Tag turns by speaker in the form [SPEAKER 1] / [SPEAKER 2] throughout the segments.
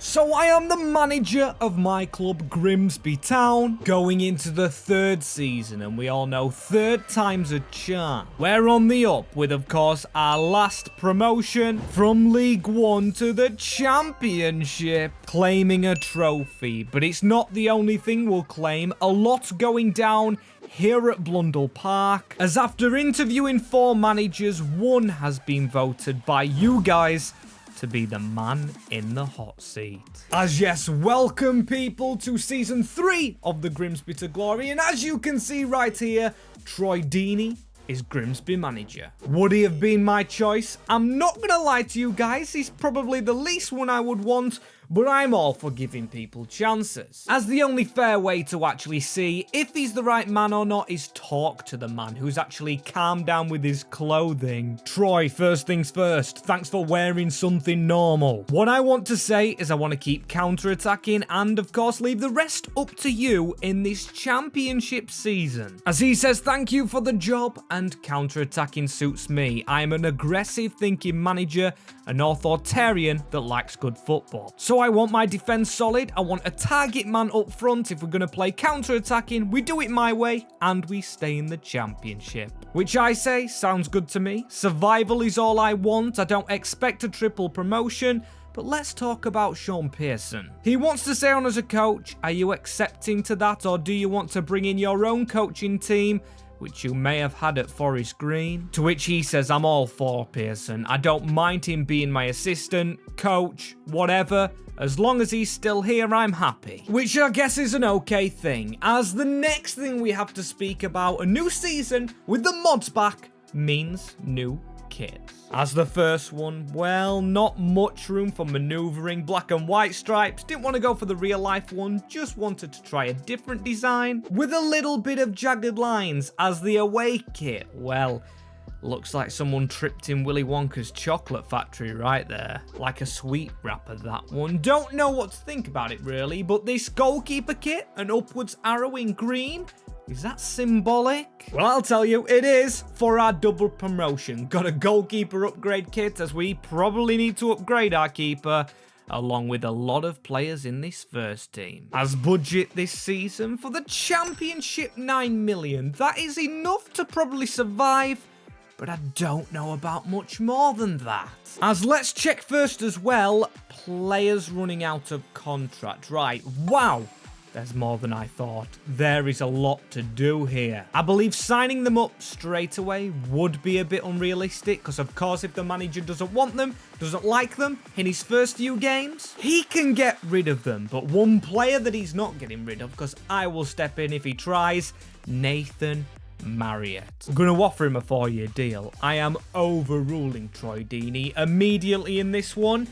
[SPEAKER 1] So I am the manager of my club Grimsby Town, going into the third season, and we all know third time's a charm. We're on the up with, of course, our last promotion from League One to the Championship, claiming a trophy. But it's not the only thing we'll claim. A lot going down here at Blundell Park, as after interviewing 4 managers, one has been voted by you guys to be the man in the hot seat. As yes, welcome people to season 3 of the Grimsby to Glory, and as you can see right here, Troy Deeney is Grimsby manager. Would he have been my choice? I'm not gonna lie to you guys, he's probably the least one I would want, but I'm all for giving people chances, as the only fair way to actually see if he's the right man or not is talk to the man who's actually calmed down with his clothing. Troy, first things first, thanks for wearing something normal. What I want to say is I want to keep counter-attacking and of course leave the rest up to you in this championship season. As he says, thank you for the job, and counter-attacking suits me. I'm an aggressive thinking manager, an authoritarian that likes good football. So I want my defense solid, I want a target man up front. If we're going to play counter-attacking, we do it my way, and we stay in the championship. Which I say, sounds good to me. Survival is all I want, I don't expect a triple promotion. But let's talk about Sean Pearson. He wants to stay on as a coach. Are you accepting to that, or do you want to bring in your own coaching team, which you may have had at Forest Green? To which he says, I'm all for Pearson. I don't mind him being my assistant, coach, whatever. As long as he's still here, I'm happy. Which I guess is an okay thing, as the next thing we have to speak about, a new season with the mods back, means new kits. As the first one, well, not much room for maneuvering, black and white stripes, didn't want to go for the real life one, just wanted to try a different design with a little bit of jagged lines. As the away kit, well, looks like someone tripped in Willy Wonka's chocolate factory right there. Like a sweet wrapper, that one. Don't know what to think about it really, but this goalkeeper kit, an upwards arrow in green, is that symbolic? Well, I'll tell you, it is for our double promotion. Got a goalkeeper upgrade kit, as we probably need to upgrade our keeper, along with a lot of players in this first team. As budget this season for the championship, 9 million. That is enough to probably survive, but I don't know about much more than that. As let's check first as well, players running out of contract. Right, wow. There's more than I thought. There is a lot to do here. I believe signing them up straight away would be a bit unrealistic, because of course if the manager doesn't want them, doesn't like them in his first few games, he can get rid of them. But one player that he's not getting rid of, because I will step in if he tries, Nathan Marriott. I'm going to offer him a 4-year deal. I am overruling Troy Deeney immediately in this one.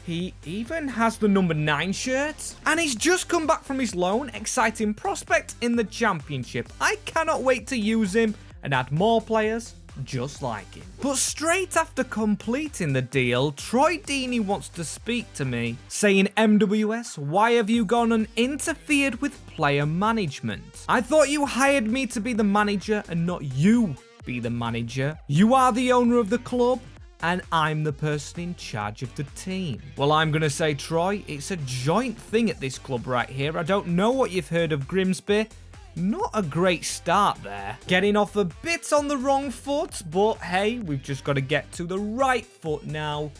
[SPEAKER 1] He even has the number 9 shirt, and he's just come back from his loan. Exciting prospect in the championship. I cannot wait to use him and add more players just like him. But straight after completing the deal, Troy Deeney wants to speak to me, saying, MWS, why have you gone and interfered with player management? I thought you hired me to be the manager and not you be the manager. You are the owner of the club, and I'm the person in charge of the team. Well, I'm going to say, Troy, it's a joint thing at this club right here. I don't know what you've heard of Grimsby. Not a great start there. Getting off a bit on the wrong foot, but hey, we've just got to get to the right foot now.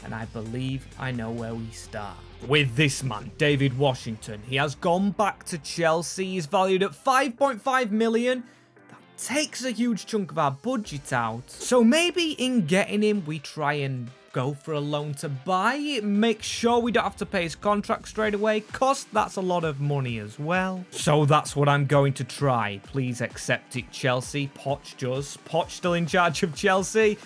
[SPEAKER 1] And I believe I know where we start. With this man, David Washington. He has gone back to Chelsea. He's valued at 5.5 million. Takes a huge chunk of our budget out. So maybe in getting him, we try and go for a loan to buy it, make sure we don't have to pay his contract straight away, cause that's a lot of money as well. So that's what I'm going to try. Please accept it, Chelsea. Poch does. Poch still in charge of Chelsea.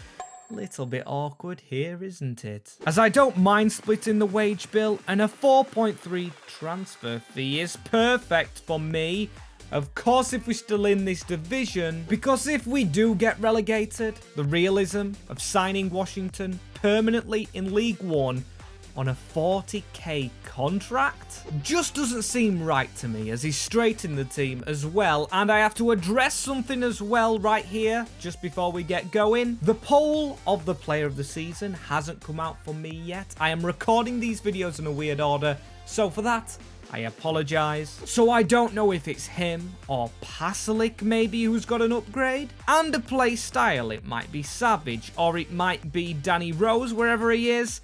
[SPEAKER 1] Little bit awkward here, isn't it? As I don't mind splitting the wage bill, and a 4.3 transfer fee is perfect for me. Of course, if we're still in this division, because if we do get relegated, the realism of signing Washington permanently in League One on a 40k contract? Just doesn't seem right to me, as he's straight in the team as well. And I have to address something as well right here, just before we get going. The poll of the player of the season hasn't come out for me yet. I am recording these videos in a weird order, so for that, I apologize. So I don't know if it's him or Pasalic maybe who's got an upgrade. And a play style, it might be Savage or it might be Danny Rose wherever he is.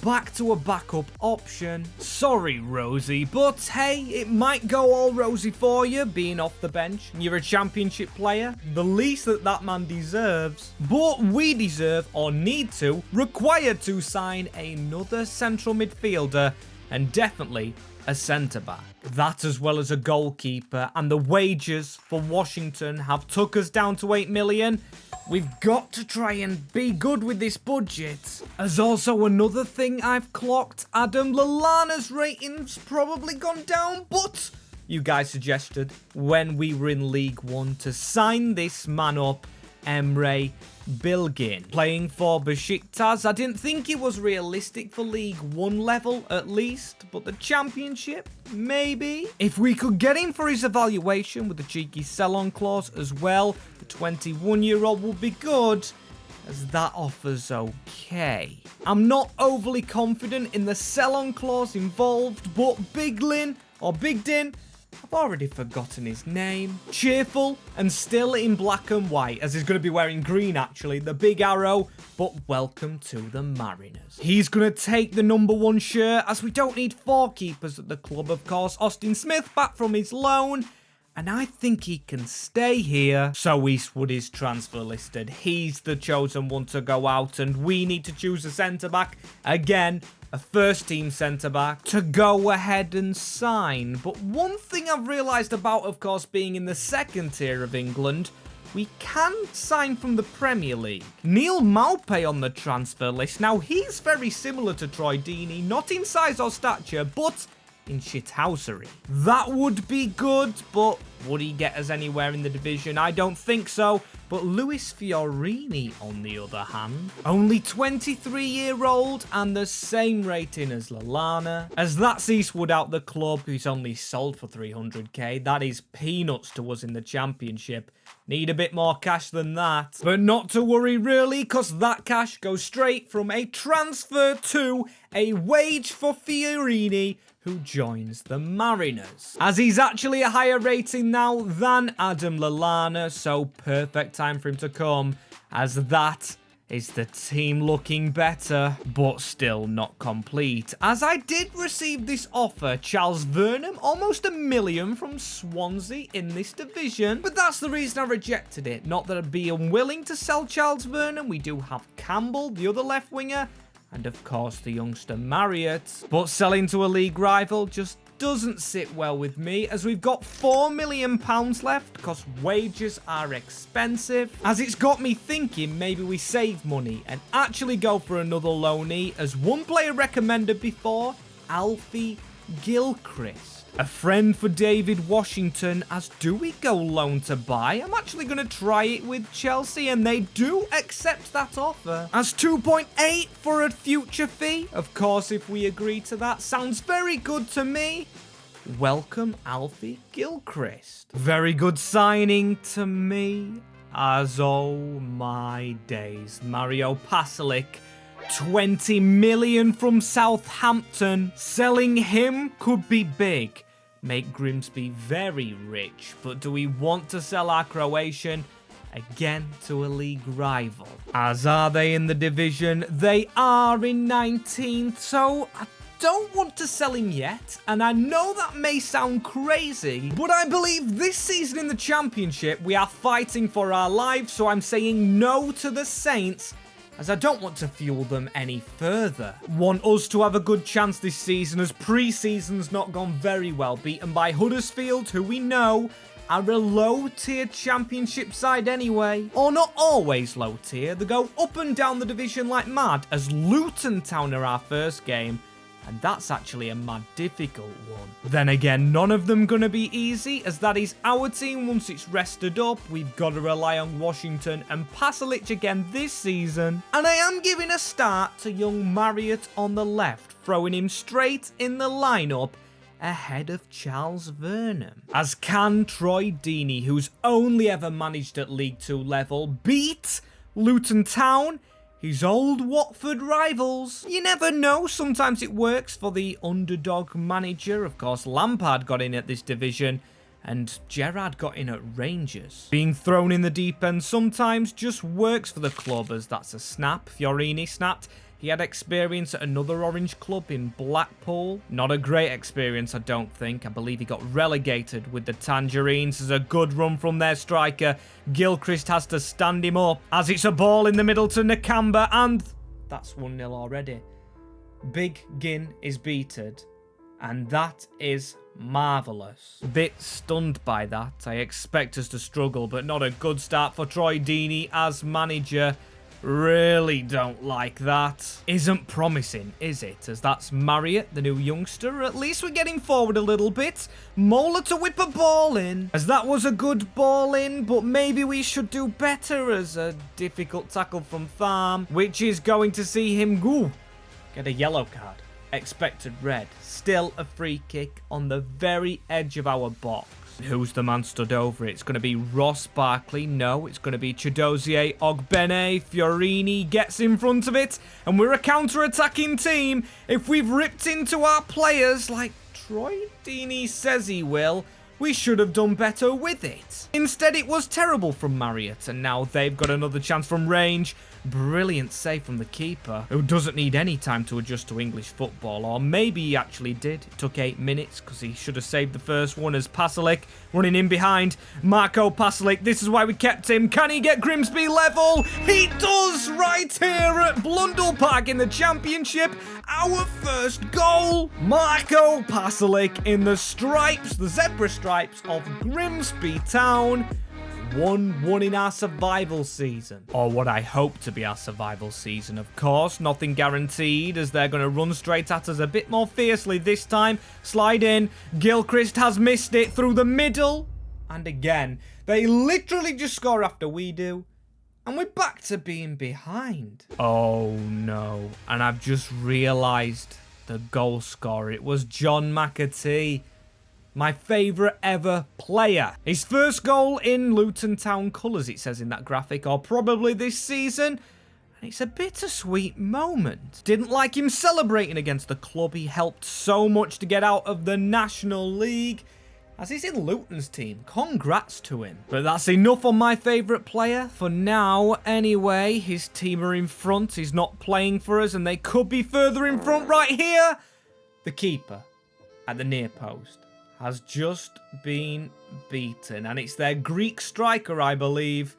[SPEAKER 1] Back to a backup option. Sorry, Rosie, but hey, it might go all rosy for you being off the bench. You're a championship player, the least that man deserves. But we deserve, or need to, required to sign another central midfielder and definitely a centre-back. That as well as a goalkeeper, and the wages for Washington have took us down to 8 million. We've got to try and be good with this budget. As also another thing I've clocked, Adam Lallana's rating's probably gone down, but you guys suggested when we were in League One to sign this man up, Emre Bilgin. Playing for Besiktas, I didn't think it was realistic for League 1 level at least, but the Championship, maybe. If we could get him for his evaluation with a cheeky sell-on clause as well, the 21-year-old would be good, as that offers okay. I'm not overly confident in the sell-on clause involved, but Biglin, or Bigdin, I've already forgotten his name. Cheerful and still in black and white, as he's going to be wearing green actually, the big arrow, but welcome to the Mariners. He's going to take the #1 shirt, as we don't need 4 keepers at the club, of course. Austin Smith back from his loan, and I think he can stay here. So Eastwood is transfer listed. He's the chosen one to go out, and we need to choose a centre-back. Again, a first-team centre-back to go ahead and sign. But one thing I've realised about, of course, being in the second tier of England, we can sign from the Premier League. Neil Maupay on the transfer list. Now, he's very similar to Troy Deeney, not in size or stature, but in shithousery. That would be good, but would he get us anywhere in the division? I don't think so. But Luis Fiorini, on the other hand, only 23-year-old and the same rating as Lallana. As that's Eastwood out the club, who's only sold for 300k. That is peanuts to us in the Championship. Need a bit more cash than that. But not to worry really, because that cash goes straight from a transfer to a wage for Fiorini, who joins the Mariners. As he's actually a higher rating now than Adam Lallana, so perfect time for him to come, as that is the team looking better, but still not complete. As I did receive this offer, Charles Vernam, almost $1 million from Swansea in this division, but that's the reason I rejected it. Not that I'd be unwilling to sell Charles Vernam. We do have Campbell, the other left winger, and of course the youngster Marriott. But selling to a league rival just doesn't sit well with me, as we've got £4 million left because wages are expensive. As it's got me thinking maybe we save money and actually go for another loanee, as one player recommended before, Alfie Gilchrist. A friend for David Washington, as do we go loan to buy? I'm actually going to try it with Chelsea, and they do accept that offer. As 2.8 for a future fee. Of course, if we agree to that, sounds very good to me. Welcome, Alfie Gilchrist. Very good signing to me. As oh my days, Mario Pasalic. 20 million from Southampton. Selling him could be big. Make Grimsby very rich. But do we want to sell our Croatian again to a league rival? As are they in the division? They are in 19th. So I don't want to sell him yet. And I know that may sound crazy, but I believe this season in the Championship we are fighting for our lives. So I'm saying no to the Saints, as I don't want to fuel them any further. Want us to have a good chance this season, as pre-season's not gone very well, beaten by Huddersfield, who we know are a low-tier Championship side anyway. Or not always low-tier, they go up and down the division like mad, as Luton Town are our first game, And that's actually a mad difficult one. Then again, none of them gonna be easy, as that is our team once it's rested up. We've got to rely on Washington and Pasalic again this season. And I am giving a start to young Marriott on the left, throwing him straight in the lineup ahead of Charles Vernon. As can Troy Deeney, who's only ever managed at League 2 level, beat Luton Town, his old Watford rivals? You never know, sometimes it works for the underdog manager. Of course, Lampard got in at this division, and Gerrard got in at Rangers. Being thrown in the deep end sometimes just works for the club, as that's a snap. Fiorini snapped. He had experience at another orange club in Blackpool. Not a great experience, I don't think. I believe he got relegated with the Tangerines. There's a good run from their striker. Gilchrist has to stand him up, as it's a ball in the middle to Nakamba, and that's 1-0 already. Big Ginn is beaten, and that is marvellous. Bit stunned by that. I expect us to struggle, but not a good start for Troy Deeney as manager. Really don't like that. Isn't promising, is it? As that's Marriott, the new youngster. At least we're getting forward a little bit. Mola to whip a ball in. As that was a good ball in, but maybe we should do better, as a difficult tackle from Tharm, which is going to see him go. Get a yellow card. Expected red. Still a free kick on the very edge of our box. Who's the man stood over it? It's going to be Ross Barkley. No, it's going to be Chidozie Ogbene. Fiorini gets in front of it, and we're a counter-attacking team. If we've ripped into our players like Troy Deeney says he will, we should have done better with it. Instead, it was terrible from Marriott, and now they've got another chance from range. Brilliant save from the keeper, who doesn't need any time to adjust to English football, or maybe he actually did. It took 8 minutes, because he should have saved the first one, as Pasalic running in behind. Marco Pasalic, this is why we kept him. Can he get Grimsby level? He does, right here at Blundell Park in the Championship. Our first goal. Marco Pasalic in the stripes, the zebra stripes of Grimsby Town. 1-1 in our survival season. Or what I hope to be our survival season, of course. Nothing guaranteed, as they're going to run straight at us a bit more fiercely this time. Slide in. Gilchrist has missed it through the middle. And again, they literally just score after we do. And we're back to being behind. Oh no. And I've just realised the goal scorer. It was John McAtee. My favourite ever player. His first goal in Luton Town colours, it says in that graphic, or probably this season. And it's a bittersweet moment. Didn't like him celebrating against the club he helped so much to get out of the National League. As he's in Luton's team, congrats to him. But that's enough on my favourite player for now. Anyway, his team are in front. He's not playing for us, and they could be further in front right here. The keeper at the near post has just been beaten, and it's their Greek striker, I believe.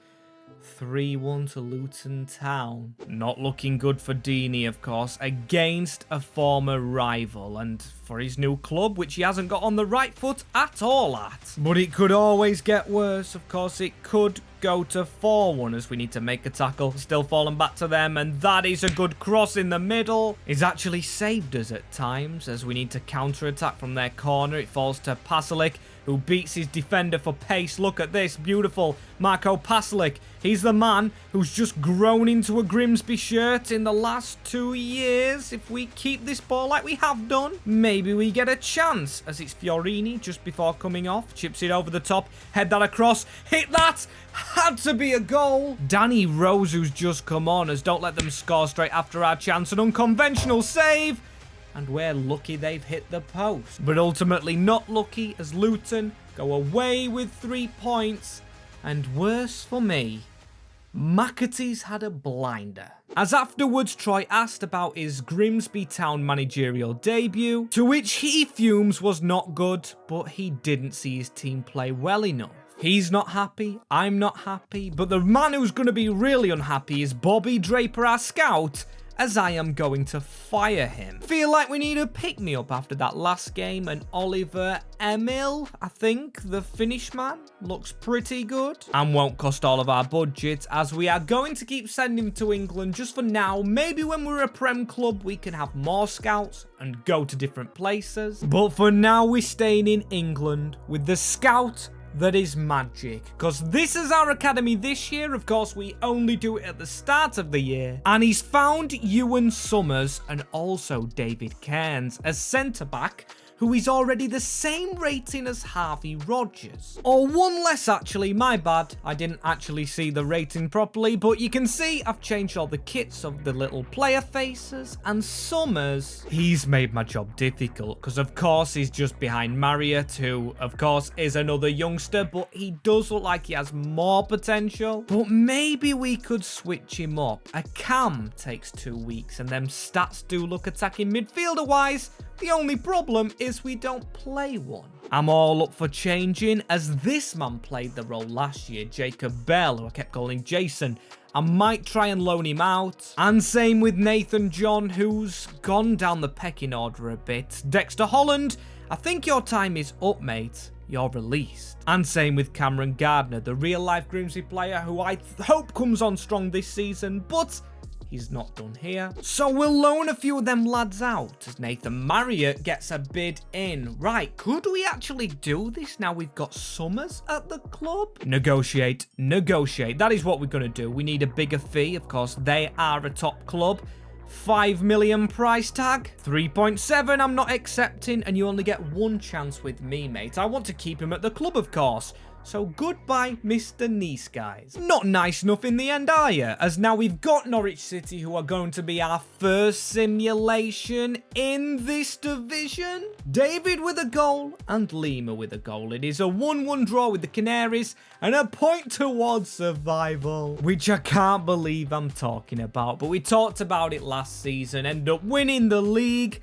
[SPEAKER 1] 3-1 to Luton Town. Not looking good for Deeney, of course, against a former rival, and for his new club, which he hasn't got on the right foot at all at. But it could always get worse, of course. It could go to 4-1 as we need to make a tackle. Still falling back to them, and that is a good cross in the middle. He's actually saved us at times, as we need to counter-attack from their corner. It falls to Pasalic, who beats his defender for pace. Look at this, beautiful Marco Pasalic. He's the man who's just grown into a Grimsby shirt in the last 2 years. If we keep this ball like we have done, maybe we get a chance, as it's Fiorini just before coming off. Chips it over the top, head that across, hit that. Had to be a goal. Danny Rose, who's just come on, as don't let them score straight after our chance. An unconventional save. And we're lucky they've hit the post. But ultimately not lucky, as Luton go away with 3 points. And worse for me, McAtee's had a blinder. As afterwards, Troy asked about his Grimsby Town managerial debut, to which he fumes was not good, but he didn't see his team play well enough. He's not happy, I'm not happy, but the man who's going to be really unhappy is Bobby Draper, our scout, as I am going to fire him. Feel like we need a pick-me-up after that last game, and Oliver Emil, I think, the Finnish man, looks pretty good and won't cost all of our budget, as we are going to keep sending him to England just for now. Maybe when we're a Prem club, we can have more scouts and go to different places. But for now, we're staying in England with the scout that is magic, because this is our academy this year. Of course, we only do it at the start of the year, and he's found Ewan Summers and also David Cairns as centre-back, who is already the same rating as Harvey Rogers. Or one less, actually, my bad. I didn't actually see the rating properly, but you can see I've changed all the kits of the little player faces, and Summers, he's made my job difficult, because of course he's just behind Marriott, who of course is another youngster, but he does look like he has more potential. But maybe we could switch him up. A cam takes 2 weeks, and them stats do look attacking midfielder-wise. The only problem is we don't play one. I'm all up for changing, as this man played the role last year, Jacob Bell, who I kept calling Jason. I might try and loan him out. And same with Nathan John, who's gone down the pecking order a bit. Dexter Holland, I think your time is up, mate. You're released. And same with Cameron Gardner, the real-life Grimsby player, who I hope comes on strong this season, but he's not done here. So we'll loan a few of them lads out as Nathan Marriott gets a bid in. Right, could we actually do this now we've got Summers at the club? Negotiate, negotiate. That is what we're going to do. We need a bigger fee. Of course, they are a top club. 5 million price tag. 3.7 I'm not accepting, and you only get one chance with me, mate. I want to keep him at the club, of course. So goodbye, Mr. Nice, guys. Not nice enough in the end, are you? As now we've got Norwich City, who are going to be our first simulation in this division. David with a goal and Lima with a goal. It is a 1-1 draw with the Canaries and a point towards survival, which I can't believe I'm talking about. But we talked about it last season, ended up winning the league,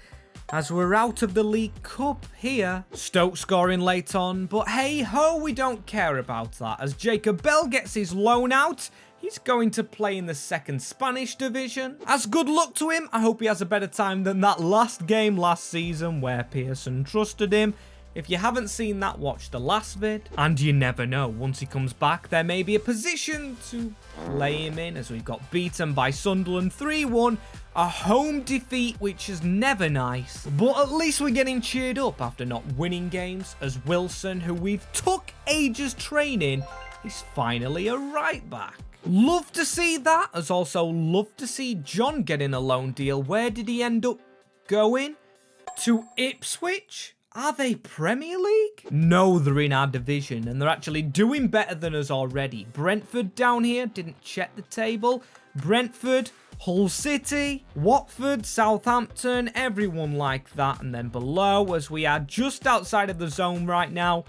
[SPEAKER 1] as we're out of the League Cup here. Stoke scoring late on, but hey ho, we don't care about that, as Jacob Bell gets his loan out. He's going to play in the second Spanish division. As good luck to him. I hope he has a better time than that last game last season where Pearson trusted him. If you haven't seen that, watch the last vid. And you never know, once he comes back, there may be a position to play him in, as we've got beaten by Sunderland 3-1. A home defeat, which is never nice. But at least we're getting cheered up after not winning games, as Wilson, who we've took ages training, is finally a right back. Love to see that, as also love to see John getting a loan deal. Where did he end up going? To Ipswich? Are they Premier League? No, they're in our division, and they're actually doing better than us already. Brentford down here, didn't check the table. Brentford, Hull City, Watford, Southampton, everyone like that. And then below, as we are just outside of the zone right now,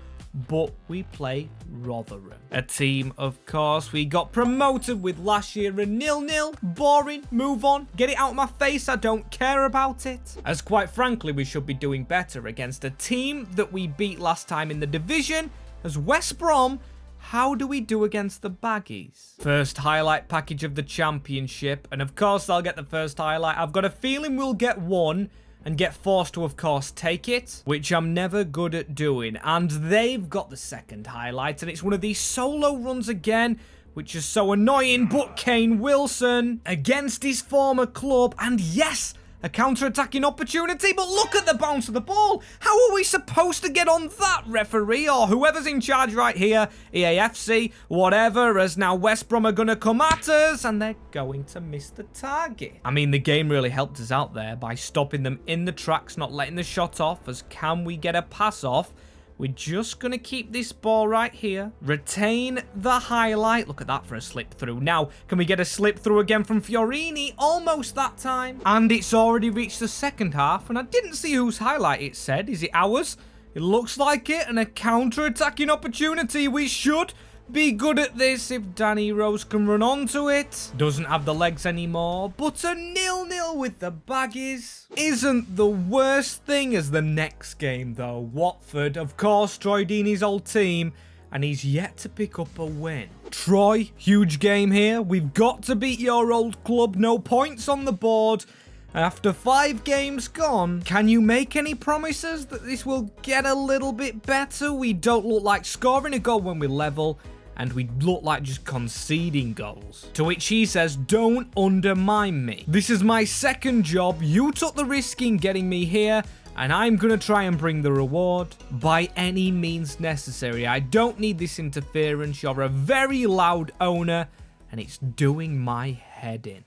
[SPEAKER 1] but we play Rotherham. A team, of course, we got promoted with last year, a 0-0. Boring, move on, get it out of my face, I don't care about it. As quite frankly, we should be doing better against a team that we beat last time in the division, as West Brom. How do we do against the Baggies? First highlight package of the championship, and of course I'll get the first highlight. I've got a feeling we'll get one and get forced to, of course, take it, which I'm never good at doing. And they've got the second highlight, and it's one of these solo runs again, which is so annoying. But Kane Wilson against his former club, and yes, a counter-attacking opportunity, but look at the bounce of the ball. How are we supposed to get on that, referee, or whoever's in charge right here, EAFC, whatever, as now West Brom are going to come at us, and they're going to miss the target. I mean, the game really helped us out there by stopping them in the tracks, not letting the shot off, as can we get a pass off? We're just going to keep this ball right here. Retain the highlight. Look at that for a slip through. Now, can we get a slip through again from Fiorini? Almost that time. And it's already reached the second half. And I didn't see whose highlight it said. Is it ours? It looks like it. And a counter-attacking opportunity. We should be good at this if Danny Rose can run onto it. Doesn't have the legs anymore, but a 0-0 with the Baggies isn't the worst thing as the next game though. Watford, of course, Troy Deeney's old team, and he's yet to pick up a win. Troy, huge game here. We've got to beat your old club. No points on the board. After 5 games gone, can you make any promises that this will get a little bit better? We don't look like scoring a goal when we level, and we look like just conceding goals. To which he says, don't undermine me. This is my second job. You took the risk in getting me here, and I'm gonna try and bring the reward by any means necessary. I don't need this interference. You're a very loud owner, and it's doing my head in.